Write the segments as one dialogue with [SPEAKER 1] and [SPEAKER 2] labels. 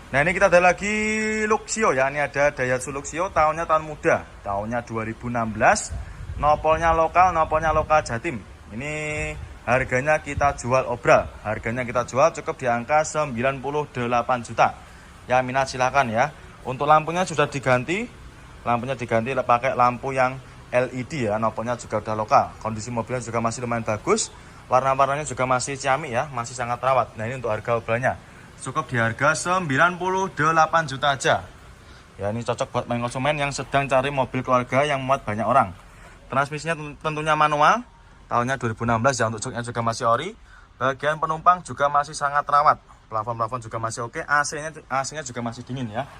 [SPEAKER 1] Nah ini kita ada lagi Luxio ya. Ini ada Daihatsu Luxio, tahunnya tahun muda, tahunnya 2016. Nopolnya lokal Jatim. Ini harganya kita jual obral. Harganya kita jual cukup di angka 98 juta. Ya minat silakan ya. Untuk lampunya sudah diganti. Lampunya diganti pakai lampu yang LED ya. Nopolnya juga udah lokal. Kondisi mobilnya juga masih lumayan bagus. Warna-warnanya juga masih ciamik ya, masih sangat rawat. Nah ini untuk harga obralnya cukup di harga 98 juta aja. Ya ini cocok buat main konsumen yang sedang cari mobil keluarga yang muat banyak orang. Transmisinya tentunya manual, tahunnya 2016 ya, untuk joknya juga masih ori. Bagian penumpang juga masih sangat rawat. Plafon-plafon juga masih oke, AC-nya juga masih dingin ya.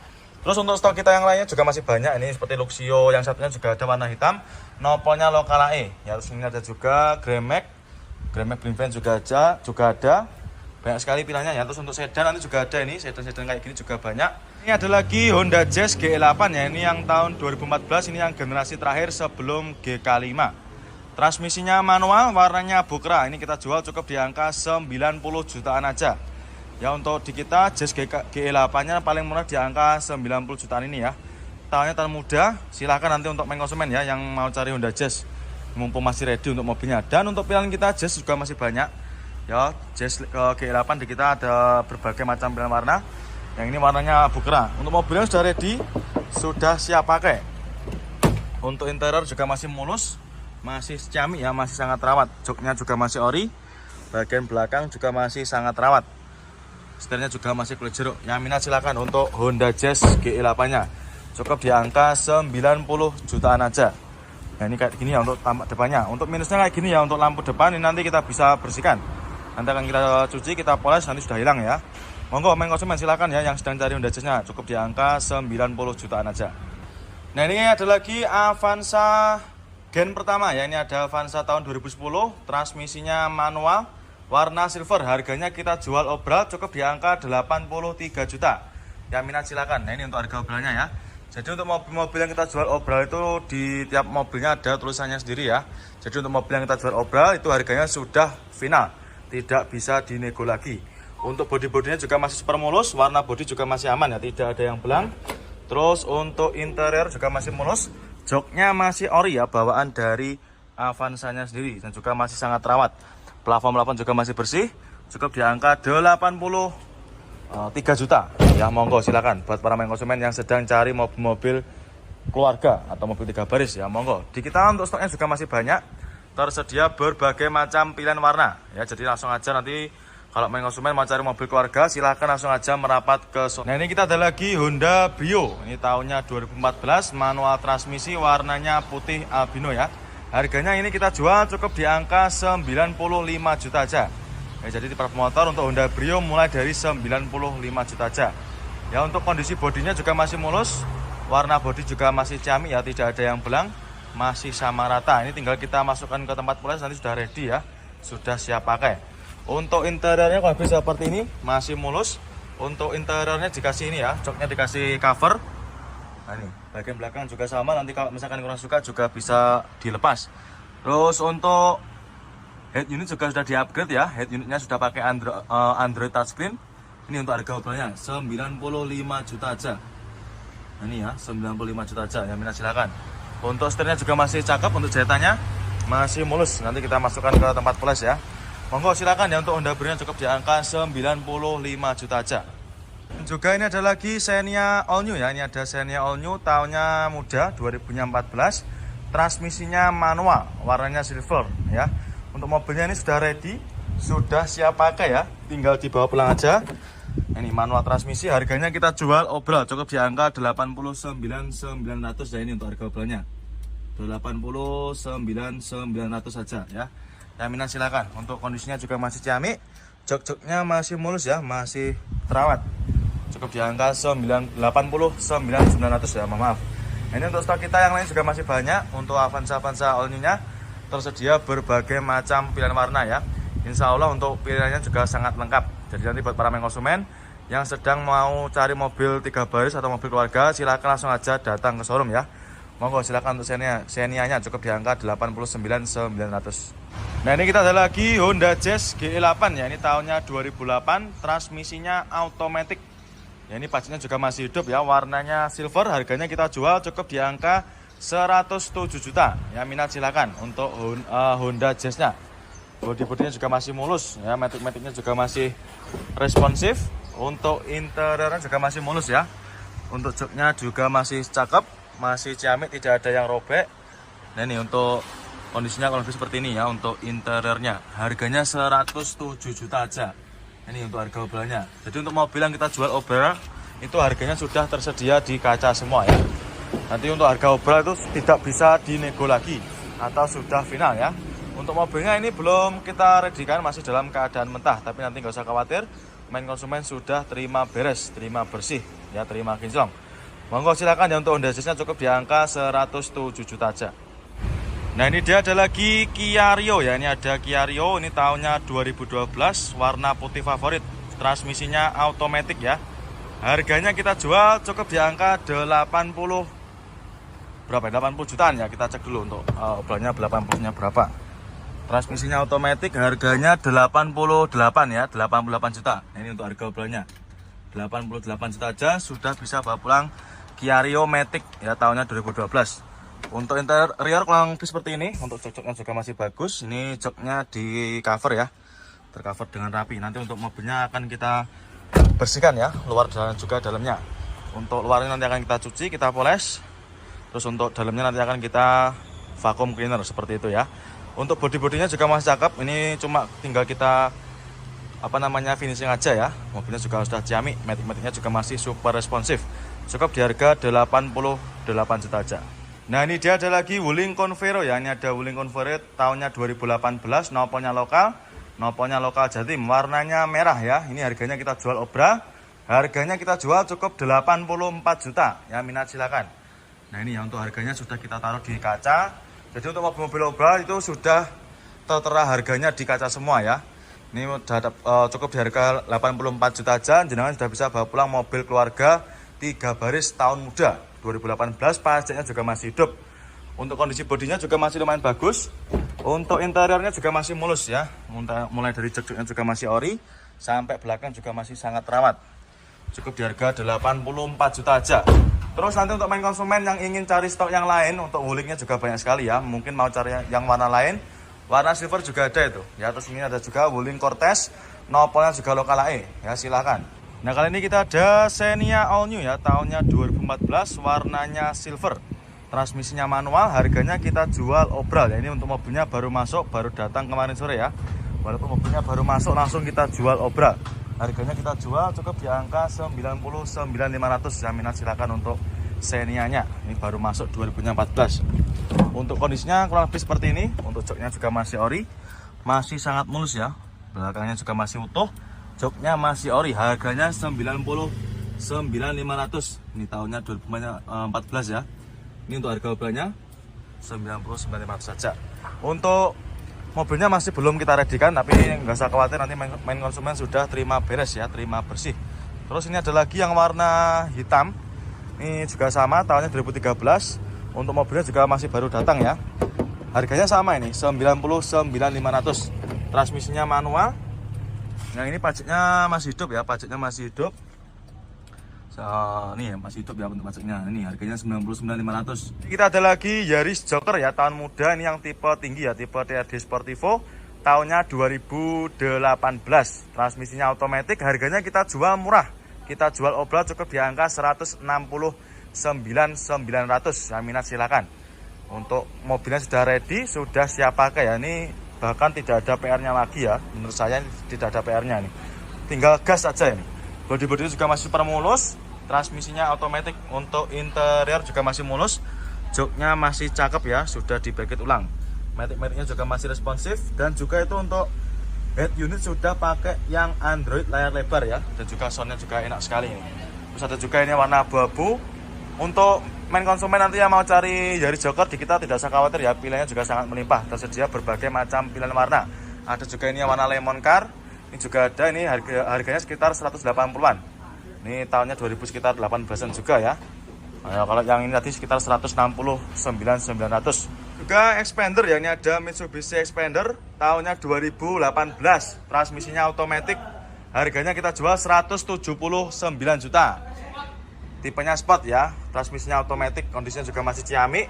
[SPEAKER 1] Terus untuk stok kita yang lainnya juga masih banyak. Ini seperti Luxio, yang satunya juga ada warna hitam. Nopolnya lokal AE. Ya terus ini ada juga Grand-Max Bling Van juga ada. Banyak sekali pilihannya ya. Terus untuk sedan nanti juga ada, ini sedan-sedan kayak gini juga banyak. Ini ada lagi Honda Jazz GE8 ya. Ini yang tahun 2014, ini yang generasi terakhir sebelum GK5. Transmisinya manual, warnanya bukra. Ini kita jual cukup di angka 90 jutaan aja. Ya untuk di kita Jazz GE8-nya paling murah di angka 90 jutaan ini ya. Tahunnya tahun muda, silahkan nanti untuk main konsumen ya yang mau cari Honda Jazz. Mumpung masih ready untuk mobilnya. Dan untuk pilihan kita Jazz juga masih banyak. Ya, Jazz GE8 di kita ada berbagai macam pilihan warna. Yang ini warnanya bukra. Untuk mobilnya sudah ready, sudah siap pakai. Untuk interior juga masih mulus, masih ciamik ya, masih sangat rawat. Joknya juga masih ori. Bagian belakang juga masih sangat rawat. Setirnya juga masih kulit jeruk. Yang minat silakan untuk Honda Jazz GE8-nya. Cukup di angka 90 jutaan aja. Nah ini kayak gini ya untuk tampak depannya. Untuk minusnya kayak gini ya, untuk lampu depan ini nanti kita bisa bersihkan. Nanti akan kita cuci, kita poles, nanti sudah hilang ya. Monggo main konsumen silakan ya yang sedang cari Honda Jazz-nya, cukup di angka 90 jutaan aja. Nah ini ada lagi Avanza gen pertama ya. Ini ada Avanza tahun 2010, transmisinya manual, warna silver. Harganya kita jual obral cukup di angka 83 juta. Yang minat silakan. Nah ini untuk harga obralnya ya. Jadi untuk mobil-mobil yang kita jual obral itu di tiap mobilnya ada tulisannya sendiri ya. Jadi untuk mobil yang kita jual obral itu harganya sudah final, tidak bisa dinego lagi. Untuk bodi-bodinya juga masih super mulus, warna bodi juga masih aman ya, tidak ada yang belang. Terus untuk interior juga masih mulus, joknya masih ori ya, bawaan dari Avanza-nya sendiri dan juga masih sangat rawat. Plafon-plafon juga masih bersih, cukup di angka 83 juta. Ya monggo silakan buat para main konsumen yang sedang cari mobil-mobil keluarga atau mobil 3 baris ya, monggo. Di kita untuk stoknya juga masih banyak. Tersedia berbagai macam pilihan warna ya, jadi langsung aja nanti kalau main konsumen mau cari mobil keluarga silahkan langsung aja merapat ke Nah ini kita ada lagi Honda Brio. Ini tahunnya 2014, manual transmisi, warnanya putih albino ya. Harganya ini kita jual cukup di angka 95 juta aja ya. Jadi tipe motor untuk Honda Brio mulai dari 95 juta aja ya. Untuk kondisi bodinya juga masih mulus, warna bodi juga masih ciamik ya, tidak ada yang belang, masih sama rata. Ini tinggal kita masukkan ke tempat poles, nanti sudah ready ya, sudah siap pakai. Untuk interiornya kalau bisa seperti ini, masih mulus. Untuk interiornya dikasih ini ya, joknya dikasih cover. Nah ini bagian belakang juga sama, nanti kalau misalkan kurang suka juga bisa dilepas. Terus untuk head unit juga sudah di-upgrade ya, head unitnya sudah pakai Android touchscreen. Ini untuk harga obrolnya 95 juta aja. Nah ini ya, 95 juta aja, yang minat silakan. Untuk setirnya juga masih cakep, untuk jahitannya masih mulus. Nanti kita masukkan ke tempat poles ya. Monggo silakan ya, untuk Honda Brio cukup di angka 95 juta aja. Juga ini ada lagi Xenia All New ya. Ini ada Xenia All New, tahunnya muda 2014. Transmisinya manual, warnanya silver ya. Untuk mobilnya ini sudah ready, sudah siap pakai ya. Tinggal dibawa pulang aja. Ini manual transmisi, harganya kita jual obral cukup di angka 89.900 ya. Ini untuk harga obralnya 89.900 saja ya. Yang minat silakan. Untuk kondisinya juga masih ciamik, jok-joknya masih mulus ya, masih terawat. Cukup di angka 89.900 ya, maaf. Ini untuk stok kita yang lain juga masih banyak. Untuk Avanza All New-nya tersedia berbagai macam pilihan warna ya. Insya Allah untuk pilihannya juga sangat lengkap. Jadi nanti buat para main konsumen yang sedang mau cari mobil 3 baris atau mobil keluarga, silakan langsung aja datang ke showroom ya. Monggo silakan untuk Xenia-nya cukup di angka 89.900. Nah ini kita ada lagi Honda Jazz GE8 ya. Ini tahunnya 2008, transmisinya automatic. Ya, ini pastinya juga masih hidup ya, warnanya silver. Harganya kita jual cukup di angka 107 juta. Ya, minat silakan untuk Honda Jazz-nya. Bodi-bodinya juga masih mulus ya, matic-maticnya juga masih responsif. Untuk interiornya juga masih mulus ya. Untuk joknya juga masih cakep, masih ciamik, tidak ada yang robek. Nah, ini untuk kondisinya kalau lebih seperti ini ya. Untuk interiornya harganya 107 juta aja. Ini untuk harga obrolannya. Jadi untuk mobil yang kita jual obral itu harganya sudah tersedia di kaca semua ya. Nanti untuk harga obral itu tidak bisa dinego lagi atau sudah final ya. Untuk mobilnya ini belum kita redikan, masih dalam keadaan mentah. Tapi nanti nggak usah khawatir, main konsumen sudah terima beres, terima bersih ya, terima kinclong. Monggo silakan ya, untuk Honda Jazz-nya cukup di angka 107 juta aja. Nah, ini dia ada lagi Kia Rio ya. Ini ada Kia Rio, ini tahunnya 2012, warna putih favorit, transmisinya automatic ya. Harganya kita jual cukup di angka 80 berapa? 80 jutaan ya. Kita cek dulu untuk obrolannya 80-nya berapa. Transmisinya automatic, harganya 88 ya, 88 juta. Nah, ini untuk harga obrolannya 88 juta aja sudah bisa bawa pulang Kia Rio Matic ya, tahunnya 2012. Untuk interior kurang lebih seperti ini. Untuk jok-joknya juga masih bagus. Ini joknya di cover ya, tercover dengan rapi. Nanti untuk mobilnya akan kita bersihkan ya, luar dan juga dalamnya. Untuk luarnya nanti akan kita cuci, kita poles. Terus untuk dalamnya nanti akan kita vacuum cleaner seperti itu ya. Untuk bodi-bodinya juga masih cakep. Ini cuma tinggal kita finishing aja ya. Mobilnya juga sudah ciamik, matic-maticnya juga masih super responsif. Cukup di harga 88 juta aja. Nah, ini dia ada lagi Wuling Convero ya. Ini ada Wuling Convero tahunnya 2018, nopolnya lokal Jatim, warnanya merah ya. Ini harganya kita jual obra. Harganya kita jual cukup 84 juta. Ya, minat silakan. Nah, ini ya, untuk harganya sudah kita taruh di kaca. Jadi untuk mobil-mobil obra itu sudah tertera harganya di kaca semua ya. Ini cukup di harga 84 juta aja. Jenengan sudah bisa bawa pulang mobil keluarga 3 baris tahun muda 2018, pajaknya juga masih hidup. Untuk kondisi bodinya juga masih lumayan bagus. Untuk interiornya juga masih mulus ya. Mulai dari jok-joknya juga masih ori, sampai belakang juga masih sangat terawat. Cukup di harga 84 juta aja. Terus nanti untuk main konsumen yang ingin cari stok yang lain, untuk Wulingnya juga banyak sekali ya. Mungkin mau cari yang warna lain, warna silver juga ada itu ya. Terus ini ada juga Wuling Cortez, nopolnya juga lokal AE ya, silahkan. Nah, kali ini kita ada Xenia All New ya, tahunnya 2014, warnanya silver, transmisinya manual. Harganya kita jual obral ya. Ini untuk mobilnya baru masuk, baru datang kemarin sore ya. Walaupun mobilnya baru masuk, langsung kita jual obral. Harganya kita jual cukup di angka 99.500 ya. Minat silakan untuk Xenia-nya. Ini baru masuk 2014. Untuk kondisinya kurang lebih seperti ini. Untuk joknya juga masih ori, masih sangat mulus ya. Belakangnya juga masih utuh. Joknya masih ori, harganya 99.500. Ini tahunnya 2014 ya. Ini untuk harga mobilnya 99.500 saja. Untuk mobilnya masih belum kita redikan, tapi nggak usah khawatir, nanti main konsumen sudah terima beres ya, terima bersih. Terus ini ada lagi yang warna hitam. Ini juga sama, tahunnya 2013. Untuk mobilnya juga masih baru datang ya. Harganya sama ini, 99.500. Transmisinya manual. Nah, ini pajaknya masih hidup ya, pajaknya masih hidup. Ini ya, masih hidup ya untuk pajaknya. Ini harganya 99.500. Kita ada lagi Yaris Joker ya, tahun muda. Ini yang tipe tinggi ya, tipe TRD Sportivo. Tahunnya 2018. Transmisinya otomatis. Harganya kita jual murah. Kita jual obral cukup di angka 169.900. Ya, minat silakan. Untuk mobilnya sudah ready, sudah siap pakai ya. Ini bahkan tidak ada PR-nya lagi ya. Menurut saya tidak ada PR-nya nih. Tinggal gas aja ini. Bodi-bodinya juga masih super mulus. Transmisinya otomatis. Untuk interior juga masih mulus. Joknya masih cakep ya, sudah dibracket ulang. Matic-maticnya juga masih responsif. Dan juga itu untuk head unit sudah pakai yang Android layar lebar ya. Dan juga soundnya juga enak sekali ini. Terus ada juga ini warna abu-abu. Untuk main konsumen nanti yang mau cari Yaris Joker di kita tidak usah khawatir ya, pilihannya juga sangat melimpah. Tersedia berbagai macam pilihan warna. Ada juga ini yang warna lemon car. Ini juga ada, ini harganya sekitar 180-an. Ini tahunnya 2000 sekitar 18-an juga ya. Nah, kalau yang ini tadi sekitar 169.900. Juga Expander ya, ini ada Mitsubishi Expander tahunnya 2018. Transmisinya otomatis. Harganya kita jual 179 juta. Tipenya sport ya, transmisinya otomatis, kondisinya juga masih ciamik.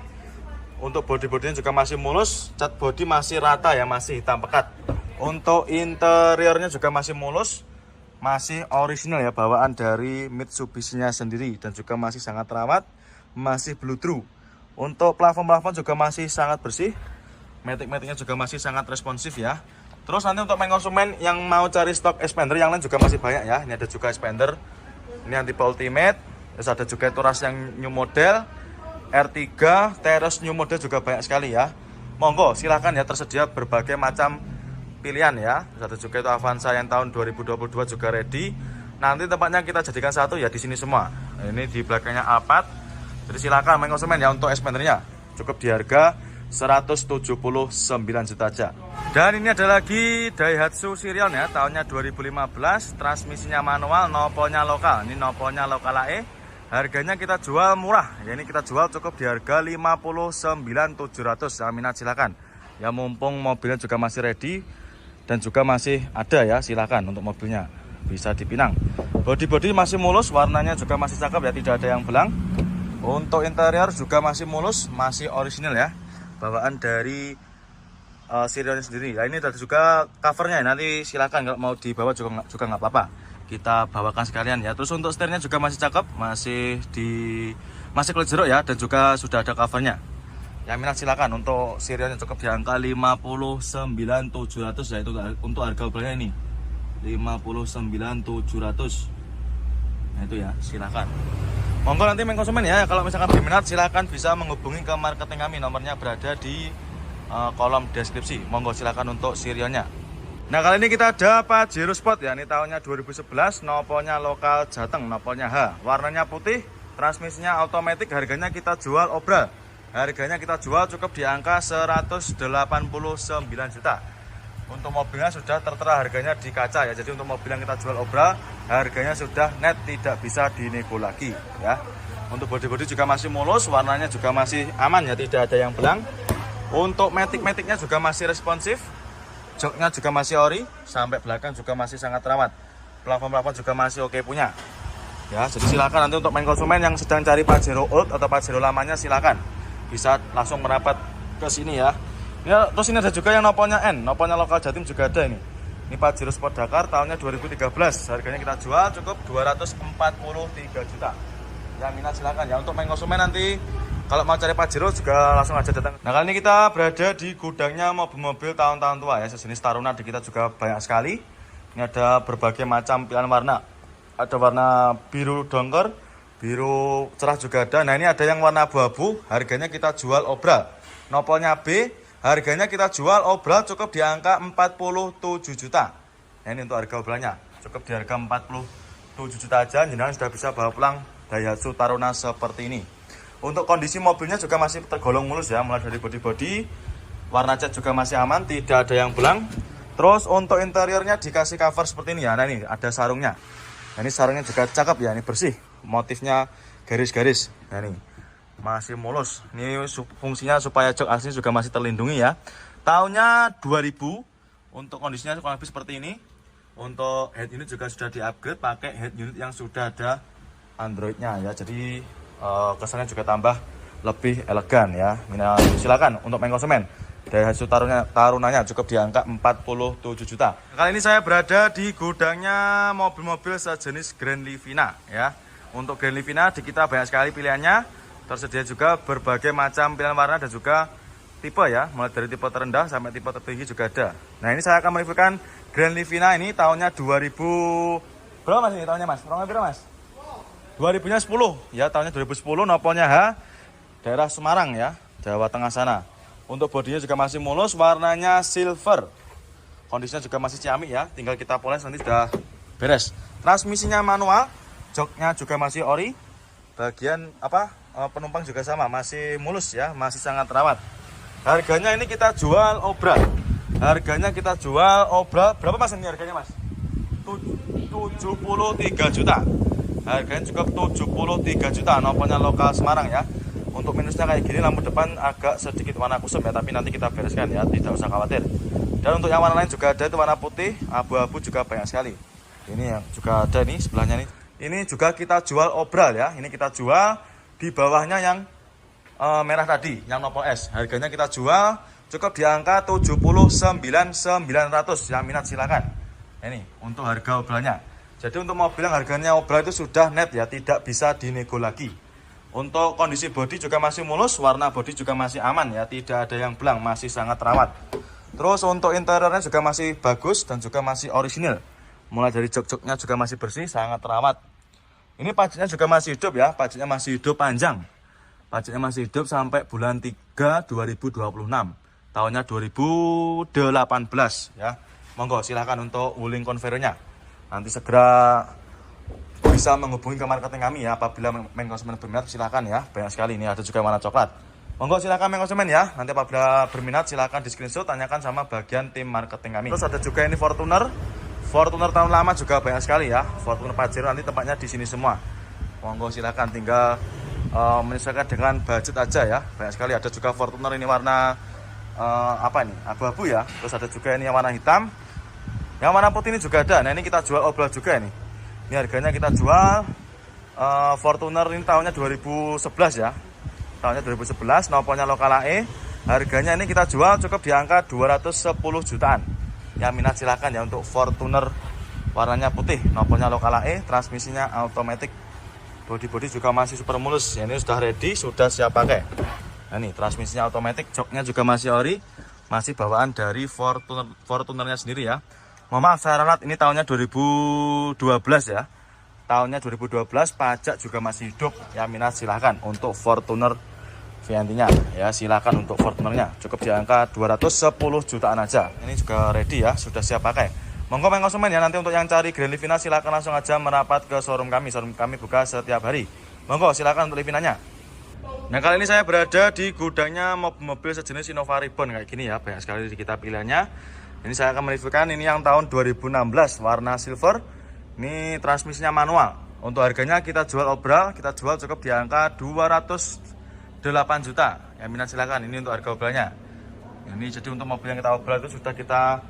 [SPEAKER 1] Untuk bodi-bodinya juga masih mulus, cat bodi masih rata ya, masih hitam pekat. Untuk interiornya juga masih mulus, masih original ya, bawaan dari Mitsubishi-nya sendiri, dan juga masih sangat rawat, masih blue true. Untuk plafon-plafon juga masih sangat bersih, matic-maticnya juga masih sangat responsif ya. Terus nanti untuk main konsumen yang mau cari stok expander yang lain juga masih banyak ya. Ini ada juga expander, ini yang tipe ultimate, terus ada juga Touras yang new model, R3, Terus new model juga banyak sekali ya. Monggo silahkan ya, tersedia berbagai macam pilihan ya. Terus ada juga itu Avanza yang tahun 2022 juga ready. Nanti tempatnya kita jadikan satu ya di sini semua. Nah, ini di belakangnya Alphard. Jadi silakan main konsumen ya untuk expandernya. Cukup di harga 179 juta aja. Dan ini ada lagi Daihatsu Sirion ya, tahunnya 2015, transmisinya manual, nopolnya lokal. Ini nopolnya lokal AE. Harganya kita jual murah. Ya, ini kita jual cukup di harga 59.700. Ya, minat silakan. Ya, mumpung mobilnya juga masih ready dan juga masih ada ya, silakan untuk mobilnya. Bisa dipinang. Bodi-bodi masih mulus, warnanya juga masih cakep ya, tidak ada yang belang. Untuk interior juga masih mulus, masih original ya, bawaan dari Sirion sendiri. Nah, ini ada juga covernya, nanti silakan kalau mau dibawa juga nggak apa-apa, kita bawakan sekalian ya. Terus untuk setirnya juga masih cakep, masih kulit jeruk ya, dan juga sudah ada covernya. Yang minat silakan. Untuk Sirionnya cukup di angka 59.700 ya, itu untuk harga mobilnya ini 59.700. Nah itu ya, silakan. Monggo nanti main konsumen ya, kalau misalkan berminat silahkan bisa menghubungi ke marketing kami, nomornya berada di kolom deskripsi. Monggo silahkan untuk Sirionnya. Nah kali ini kita ada Pajero Sport ya, ini tahunnya 2011, nopolnya lokal Jateng, nopolnya H, warnanya putih, transmisinya otomatis. Harganya kita jual obral, harganya kita jual cukup di angka 189 juta. Untuk mobilnya sudah tertera harganya di kaca ya, jadi untuk mobil yang kita jual obral harganya sudah net, tidak bisa dinego lagi ya. Untuk bodi-bodi juga masih mulus, warnanya juga masih aman ya, tidak ada yang belang. Untuk matic-maticnya juga masih responsif, joknya juga masih ori, sampai belakang juga masih sangat rawat. Plafon-plafon juga masih oke punya ya. Jadi silakan nanti untuk main konsumen yang sedang cari Pajero old atau Pajero lamanya, silakan bisa langsung merapat ke sini ya. Ya, terus ini ada juga yang nopolnya N, nopolnya lokal Jatim juga ada ini. Ini Pajero Sport Dakar tahunnya 2013. Harganya kita jual cukup 243 juta. Yang minat silakan ya. Untuk main konsumen nanti kalau mau cari Pajero juga langsung aja datang. Nah, kali ini kita berada di gudangnya mobil-mobil tahun-tahun tua ya. Sejenis Taruna di kita juga banyak sekali. Ini ada berbagai macam pilihan warna. Ada warna biru dongker, biru cerah juga ada. Nah, ini ada yang warna abu-abu. Harganya kita jual obral. Nopolnya B. Harganya kita jual obral cukup di angka 47 juta. Nah, ini untuk harga obralnya cukup di harga 47 juta aja. Jenengan sudah bisa bawa pulang Daihatsu Taruna seperti ini. Untuk kondisi mobilnya juga masih tergolong mulus ya, mulai dari bodi-bodi, warna cat juga masih aman, tidak ada yang belang. Terus untuk interiornya dikasih cover seperti ini ya. Nah, ini ada sarungnya. Nah, ini sarungnya juga cakep ya, ini bersih, motifnya garis-garis. Nah, ini masih mulus. Ini fungsinya supaya jok asli juga masih terlindungi ya. Tahunnya 2000. Untuk kondisinya kurang lebih seperti ini. Untuk head unit juga sudah di-upgrade pakai head unit yang sudah ada Android-nya ya. Jadi kesannya juga tambah lebih elegan ya. Nah, silakan untuk main konsumen. Daihatsu Tarunanya cukup di angka 47 juta. Kali ini saya berada di gudangnya mobil-mobil sejenis Grand Livina ya. Untuk Grand Livina di kita banyak sekali pilihannya. Tersedia juga berbagai macam pilihan warna dan juga tipe ya, mulai dari tipe terendah sampai tipe tertinggi juga ada. Nah, ini saya akan mereviewkan Grand Livina ini tahunnya 2000. Berapa mas ini tahunnya mas? Berapa mas? 2000-nya 10 ya, tahunnya 2010, nopolnya H, daerah Semarang ya, Jawa Tengah sana. Untuk bodinya juga masih mulus, warnanya silver. Kondisinya juga masih ciamik ya, tinggal kita poles nanti sudah beres. Transmisinya manual, joknya juga masih ori. Bagian penumpang juga sama, masih mulus ya, masih sangat rawat. Harganya ini kita jual obral. Harganya kita jual obral. Berapa mas ini harganya mas? 73 juta. Harganya cukup 73 juta. Nopolnya lokal Semarang ya. Untuk minusnya kayak gini, lampu depan agak sedikit warna kusum ya, tapi nanti kita bereskan ya, tidak usah khawatir. Dan untuk yang warna lain juga ada, itu warna putih, abu-abu juga banyak sekali. Ini yang juga ada nih sebelahnya nih. Ini juga kita jual obral ya. Ini kita jual di bawahnya yang merah tadi, yang Nopol S. Harganya kita jual cukup di angka 79.900. Yang minat silakan. Ini untuk harga obralnya. Jadi untuk mobil yang harganya obral itu sudah net ya, tidak bisa dinego lagi. Untuk kondisi bodi juga masih mulus, warna bodi juga masih aman ya, tidak ada yang belang, masih sangat rawat. Terus untuk interiornya juga masih bagus dan juga masih orisinil. Mulai dari jok-joknya juga masih bersih, sangat rawat. Ini pajaknya juga masih hidup ya, pajaknya masih hidup panjang. Pajaknya masih hidup sampai bulan 3 2026. Tahunnya 2018 ya. Monggo silahkan untuk wuling konvernya. Nanti segera bisa menghubungi ke marketing kami ya. Apabila main konsumen berminat silahkan ya. Banyak sekali, ini ada juga warna coklat. Monggo silahkan main konsumen ya. Nanti apabila berminat silahkan di screenshot, tanyakan sama bagian tim marketing kami. Terus ada juga ini Fortuner. Fortuner tahun lama juga banyak sekali ya. Fortuner Pajero nanti tempatnya di sini semua. Monggo silahkan, tinggal menyesuaikan dengan budget aja ya. Banyak sekali, ada juga Fortuner ini warna apa ini, abu-abu ya. Terus ada juga ini yang warna hitam. Yang warna putih ini juga ada. Nah ini kita jual obral juga ini. Ini harganya kita jual Fortuner ini tahunnya 2011 ya. Tahunnya 2011, nopolnya lokal AE. Harganya ini kita jual cukup di angka 210 jutaan. Yang minat silahkan ya untuk Fortuner warnanya putih, nopolnya lokal AE, transmisinya automatic. Bodi-bodi juga masih super mulus. Ya, ini sudah ready, sudah siap pakai. Nah ini transmisinya automatic, joknya juga masih ori, masih bawaan dari Fortunernya sendiri ya. Mohon maaf saya ralat, ini tahunnya 2012 ya. Tahunnya 2012, pajak juga masih hidup. Ya minat silahkan untuk Fortuner VNT-nya ya, silahkan untuk Fortunernya. Cukup di angka 210 jutaan aja. Ini juga ready ya, sudah siap pakai. Monggo main konsumen ya, nanti untuk yang cari Grand Livina silahkan langsung aja merapat ke showroom kami. Showroom kami buka setiap hari. Monggo silahkan untuk Livinanya. Nah kali ini saya berada di gudangnya mobil sejenis Innova Reborn kayak gini ya. Banyak sekali di kita pilihannya. Ini saya akan mereviewkan ini yang tahun 2016 warna silver. Ini transmisinya manual. Untuk harganya kita jual obral, kita jual cukup di angka 208 juta. Yang minat silakan, ini untuk harga obralnya. Ini jadi untuk mobil yang kita obral itu sudah kita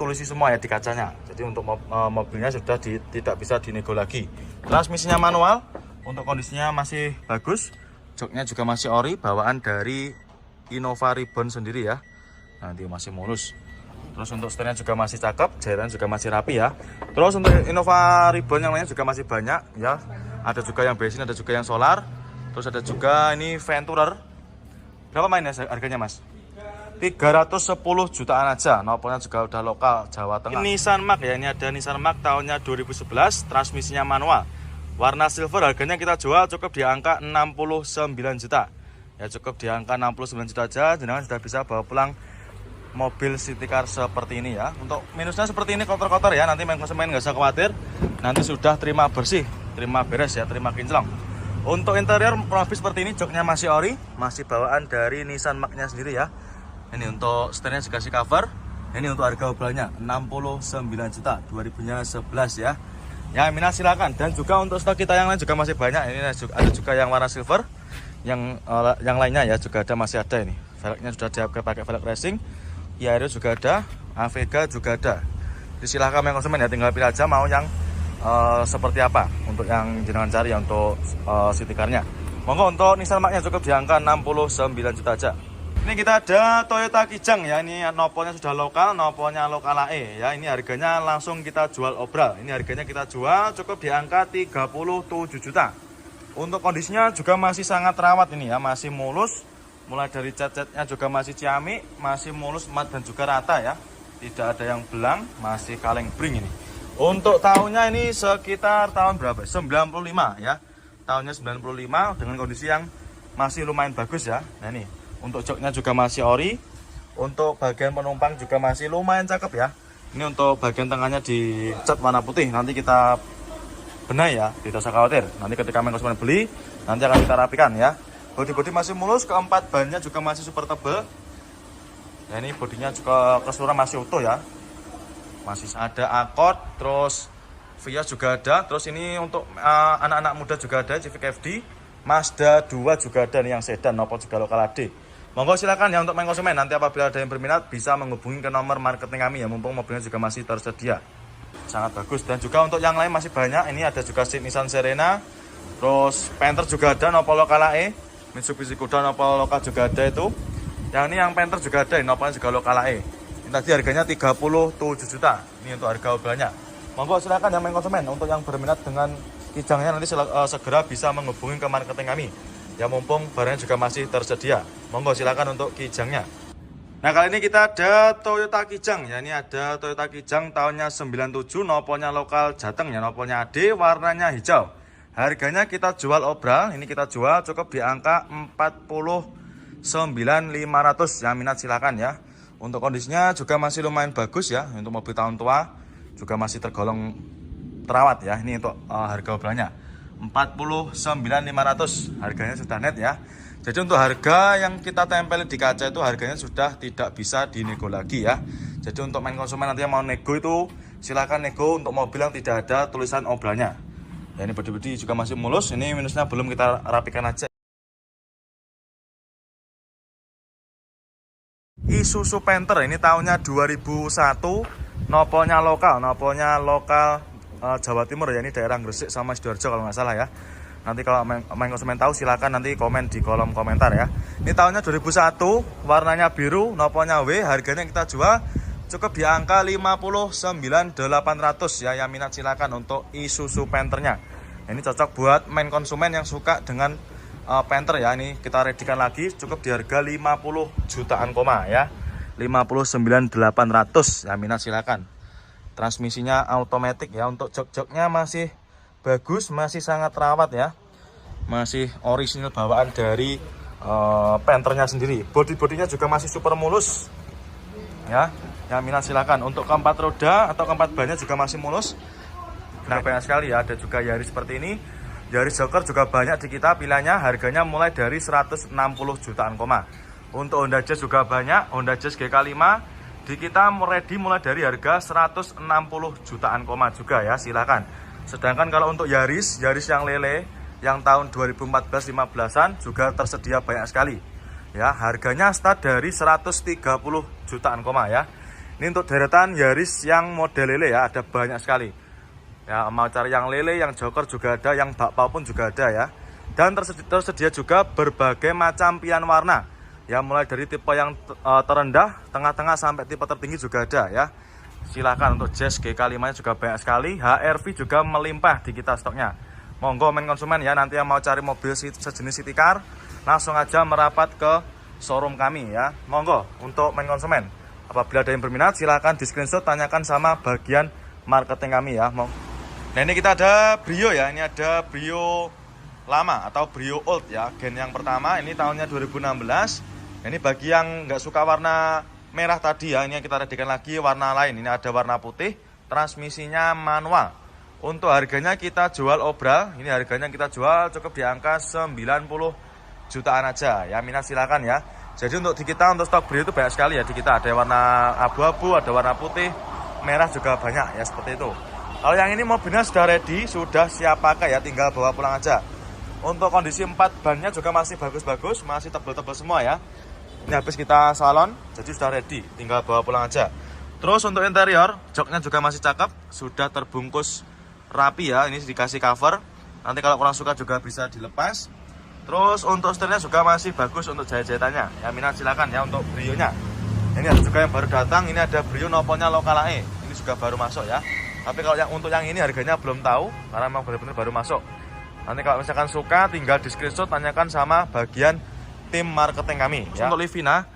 [SPEAKER 1] tulisi semua ya di kacanya. Jadi untuk mobilnya sudah tidak bisa dinego lagi. Transmisinya manual, untuk kondisinya masih bagus. Joknya juga masih ori, bawaan dari Innova Reborn sendiri ya. Nanti masih mulus. Terus untuk setirnya juga masih cakep, jairan juga masih rapi ya. Terus untuk Innova Reborn yang lainnya juga masih banyak ya. Ada juga yang bensin, ada juga yang solar. Terus ada juga ini Venturer. Berapa mainnya harganya mas? 310 jutaan aja. Nopolnya juga udah lokal Jawa Tengah. Ini Nissan Mark ya, ini ada Nissan Mark tahunnya 2011, transmisinya manual. Warna silver, harganya kita jual cukup di angka 69 juta. Ya cukup di angka 69 juta aja, jenengan sudah bisa bawa pulang mobil city car seperti ini ya. Untuk minusnya seperti ini, kotor-kotor ya. Nanti main konsumen nggak usah khawatir. Nanti sudah terima bersih, terima beres ya, terima kinclong. Untuk interior profil seperti ini, joknya masih ori, masih bawaan dari Nissan Mark-nya sendiri ya. Ini untuk setirnya juga kasih cover. Ini untuk harga obralnya 69 juta 2011 ya. Ya minat silakan. Dan juga untuk stok kita yang lain juga masih banyak. Ini ada juga yang warna silver. Yang lainnya ya juga ada, masih ada ini. Velgnya sudah dipakai velg racing. Yaris juga ada, Avega juga ada. Jadi silahkan main konsumen ya, tinggal pilih aja mau yang seperti apa untuk yang jenengan cari ya untuk city car-nya. Monggo untuk Nissan Mark-nya cukup di angka 69 juta aja. Ini kita ada Toyota Kijang ya, ini nopolnya sudah lokal, nopolnya lokal AE ya. Ini harganya langsung kita jual obral. Ini harganya kita jual cukup di angka 37 juta. Untuk kondisinya juga masih sangat rawat ini ya, masih mulus. Mulai dari cat-catnya juga masih ciamik, masih mulus, mat dan juga rata ya. Tidak ada yang belang, masih kaleng bring ini. Untuk tahunnya ini sekitar tahun berapa? 95 ya. Tahunnya 95 dengan kondisi yang masih lumayan bagus ya. Nah ini, untuk joknya juga masih ori. Untuk bagian penumpang juga masih lumayan cakep ya. Ini untuk bagian tengahnya dicat warna putih. Nanti kita benahi ya, tidak usah khawatir. Nanti ketika main konsumen beli, nanti akan kita rapikan ya. Bodi-bodi masih mulus, keempat bannya juga masih super tebal. Nah ini bodinya juga keseluruhan masih utuh ya. Masih ada Accord, terus Vios juga ada. Terus ini untuk anak-anak muda juga ada, Civic FD. Mazda 2 juga ada nih yang sedan, nopol juga lokal AD. Monggo silakan ya untuk main konsumen. Nanti apabila ada yang berminat bisa menghubungi ke nomor marketing kami ya, mumpung mobilnya juga masih tersedia. sangat bagus. Dan juga untuk yang lain masih banyak. Ini ada juga Nissan Serena, terus Panther juga ada, Nopal lokal AE, Mitsubishi Kuda Nopal lokal juga ada itu. Yang ini yang Panther juga ada, Nopalnya juga lokal AE. Ini tadi harganya 37 juta. Ini untuk harga obrolannya. Monggo silakan yang main konsumen untuk yang berminat dengan kijangnya nanti segera bisa menghubungi ke marketing kami. Ya mumpung barangnya juga masih tersedia. Monggo silakan untuk kijangnya. Nah kali ini kita ada Toyota Kijang ya, ini ada Toyota Kijang tahunnya 97, nopolnya lokal Jateng ya, nopolnya AD, warnanya hijau. Harganya kita jual obral, ini kita jual cukup di angka 49.500. Yang minat silakan ya. Untuk kondisinya juga masih lumayan bagus ya, untuk mobil tahun tua juga masih tergolong terawat ya. Ini untuk harga obralnya 49.500, harganya sudah net ya. Jadi untuk harga yang kita tempel di kaca itu harganya sudah tidak bisa dinego lagi ya. Jadi untuk main konsumen nanti yang mau nego itu silakan nego untuk mobil yang tidak ada tulisan obralnya. Ya ini bodi-bodi juga masih mulus, ini minusnya belum kita rapikan aja. Isuzu Panther ini tahunnya 2001, nopolnya lokal Jawa Timur ya, ini daerah Gresik sama Sidoarjo kalau nggak salah ya. Nanti kalau main konsumen tahu silakan nanti komen di kolom komentar ya. Ini tahunnya 2001, warnanya biru, nopolnya W, harganya kita jual cukup di angka 59.800 ya. Yang minat silakan untuk Isuzu Panthernya. Ini cocok buat main konsumen yang suka dengan Panther ya. Ini kita redikan lagi cukup di harga 50 jutaan ya. 59.800, ya minat silakan. Transmisinya automatic ya, untuk jok-joknya masih bagus, masih sangat rawat ya, masih orisinil bawaan dari Panthernya sendiri. Bodi-bodinya juga masih super mulus ya. Yang minat silakan. Untuk keempat roda atau keempat bannya juga masih mulus. Nah banyak sekali ya, ada juga Yaris seperti ini. Yaris Joker juga banyak di kita pilihannya, harganya mulai dari 160 jutaan. Untuk Honda Jazz juga banyak, Honda Jazz GK5 di kita ready mulai dari harga 160 jutaan juga ya, silakan. Sedangkan kalau untuk Yaris yang lele yang tahun 2014-15an juga tersedia banyak sekali ya, harganya start dari 130 jutaan ya. Ini untuk deretan Yaris yang model lele ya, ada banyak sekali ya. Mau cari yang lele, yang Joker juga ada, yang bakpao pun juga ada ya. Dan tersedia juga berbagai macam pilihan warna ya, mulai dari tipe yang terendah, tengah-tengah sampai tipe tertinggi juga ada ya. Silahkan. Untuk Jazz GK5 nya juga banyak sekali, HRV juga melimpah di kita stoknya. Monggo main konsumen ya, nanti yang mau cari mobil sejenis city car langsung aja merapat ke showroom kami ya. Monggo untuk main konsumen, apabila ada yang berminat silahkan di screenshot, tanyakan sama bagian marketing kami ya. Nah ini kita ada Brio ya, ini ada Brio lama atau Brio old ya, gen yang pertama, ini tahunnya 2016. Ini bagi yang nggak suka warna merah tadi ya, ini kita redikan lagi warna lain. Ini ada warna putih, transmisinya manual. Untuk harganya kita jual obral, ini harganya kita jual cukup di angka 90 jutaan aja ya, minat silakan ya. Jadi untuk di kita, untuk stok Brio itu banyak sekali ya di kita, ada warna abu-abu, ada warna putih, merah juga banyak ya, seperti itu. Kalau yang ini mobilnya sudah ready, sudah siap pakai ya, tinggal bawa pulang aja. Untuk kondisi 4 bannya juga masih bagus-bagus, masih tebal-tebal semua ya. Ini habis kita salon, jadi sudah ready, tinggal bawa pulang aja. Terus untuk interior, joknya juga masih cakep, sudah terbungkus rapi ya. Ini dikasih cover, nanti kalau kurang suka juga bisa dilepas. Terus untuk setirnya juga masih bagus untuk jahit-jahitannya ya, minat silakan ya untuk Brio-nya. Ini ada juga yang baru datang, ini ada Brio nopolnya lokal AE, ini juga baru masuk ya. Tapi kalau untuk yang ini harganya belum tahu, karena memang benar-benar baru masuk. Nanti kalau misalkan suka, tinggal di screenshot, tanyakan sama bagian tim marketing kami ya. Untuk Livina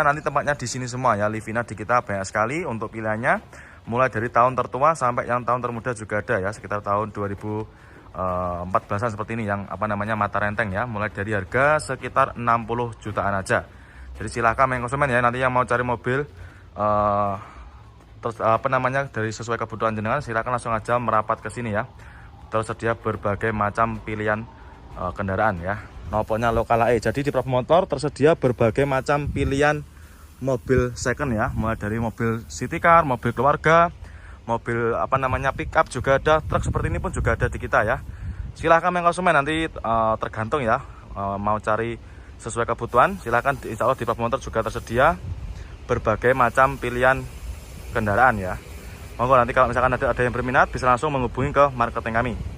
[SPEAKER 1] nanti tempatnya di sini semua ya. Livina di kita banyak sekali untuk pilihannya, mulai dari tahun tertua sampai yang tahun termuda juga ada ya, sekitar tahun 2014an seperti ini, yang mata renteng ya, mulai dari harga sekitar 60 jutaan aja. Jadi silahkan main konsumen ya, nanti yang mau cari mobil dari sesuai kebutuhan jenengan, silahkan langsung aja merapat ke sini ya. Tersedia berbagai macam pilihan kendaraan ya. Nopolnya lokal AE. Jadi di Prof Motor tersedia berbagai macam pilihan mobil second ya, mulai dari mobil city car, mobil keluarga, mobil pick up juga ada, truk seperti ini pun juga ada di kita ya. Silahkan main konsumen, nanti tergantung ya, mau cari sesuai kebutuhan silahkan. Insya Allah di Prof Motor juga tersedia berbagai macam pilihan kendaraan ya. Monggo nanti kalau misalkan ada yang berminat bisa langsung menghubungi ke marketing kami.